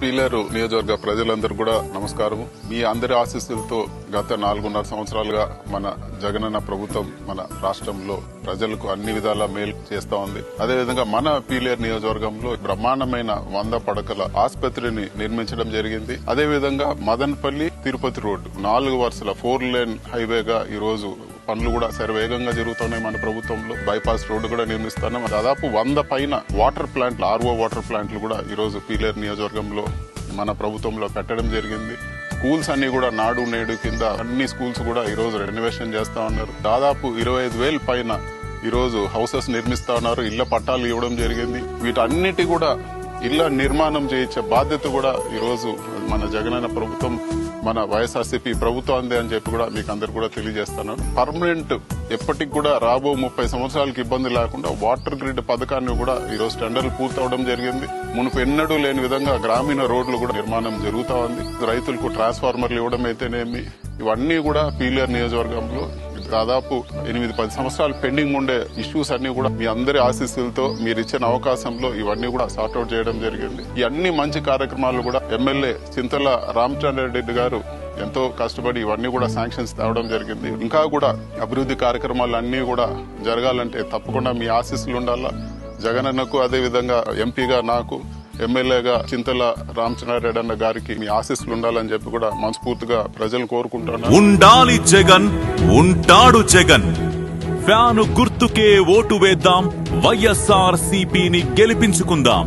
పీలేరు నియోజకవర్గ ప్రజలందరూ కూడా నమస్కారం. మీ అందరి ఆశీస్సులతో గత 4.5 సంవత్సరాలుగా మన జగనన్న ప్రభుత్వం మన రాష్ట్రంలో ప్రజలకు అన్ని విధాలా మేలు చేస్తా ఉంది. అదేవిధంగా మన పీలేరు నియోజకవర్గంలో బ్రహ్మాండమైన 100 పడకల ఆసుపత్రిని నిర్మించడం జరిగింది. అదేవిధంగా మదనపల్లి తిరుపతి రోడ్డు 4 వరుసల 4 లేన్ హైవేగా ఈ రోజు పనులు కూడా శరవేగంగా జరుగుతున్నాయి. మన ప్రభుత్వంలో బైపాస్ రోడ్డు కూడా నిర్మిస్తున్నాం. దాదాపు 100 పైన వాటర్ ప్లాంట్లు, ఆర్ఓ వాటర్ ప్లాంట్లు కూడా ఈ రోజు పీలేరు నియోజకవర్గంలో మన ప్రభుత్వంలో పెట్టడం జరిగింది. స్కూల్స్ అన్ని కూడా నాడు నేడు కింద అన్ని స్కూల్స్ కూడా ఈ రోజు రెనోవేషన్ చేస్తా ఉన్నారు. దాదాపు 25,000 పైన ఈ రోజు హౌసెస్ నిర్మిస్తా ఉన్నారు. ఇళ్ల పట్టాలు ఇవ్వడం జరిగింది. వీటన్నిటి కూడా ఇళ్ల నిర్మాణం చేయించే బాధ్యత కూడా ఈ రోజు మన జగనన్న ప్రభుత్వం, మన వైఎస్ఆర్సీపీ ప్రభుత్వం అని చెప్పి కూడా మీకు అందరు కూడా తెలియజేస్తున్నాను. పర్మనెంట్ ఎప్పటికి కూడా రాబో 30 సంవత్సరాలకు ఇబ్బంది లేకుండా వాటర్ గ్రిడ్ పథకాన్ని కూడా ఈ రోజు టెండర్లు పూర్తవడం జరిగింది. మునుపు ఎన్నడూ లేని విధంగా గ్రామీణ రోడ్లు కూడా నిర్మాణం జరుగుతా ఉంది. రైతులకు ట్రాన్స్ఫార్మర్లు ఇవ్వడం అయితేనేమి, ఇవన్నీ కూడా పీలేరు నియోజకవర్గంలో దాదాపు 8-10 సంవత్సరాలు పెండింగ్ ఉండే ఇష్యూస్ అన్ని కూడా మీ అందరి ఆశీస్సులతో మీరు ఇచ్చిన అవకాశంలో ఇవన్నీ కూడా సార్ట్అవుట్ చేయడం జరిగింది. ఈ అన్ని మంచి కార్యక్రమాలు కూడా ఎమ్మెల్యే చింతల రామచంద్రారెడ్డి గారు ఎంతో కష్టపడి ఇవన్నీ కూడా శాంక్షన్స్ తేవడం జరిగింది. ఇంకా కూడా అభివృద్ధి కార్యక్రమాలు అన్ని కూడా జరగాలంటే తప్పకుండా మీ ఆశీస్సులు ఉండాలా. జగనన్నకు, అదేవిధంగా ఎంపీగా నాకు, ఎమ్మెల్యేగా చింతల రామచంద్రారెడ్డి అన్న గారికి మీ ఆశీస్సులు ఉండాలని చెప్పి కూడా మనస్ఫూర్తిగా ప్రజలు కోరుకుంటున్నారు. ఉండాలి జగన్, ఉంటాడు జగన్. ఫ్యాను గుర్తుకే ఓటు వేద్దాం, వైఎస్ఆర్ సిపిని గెలిపించుకుందాం.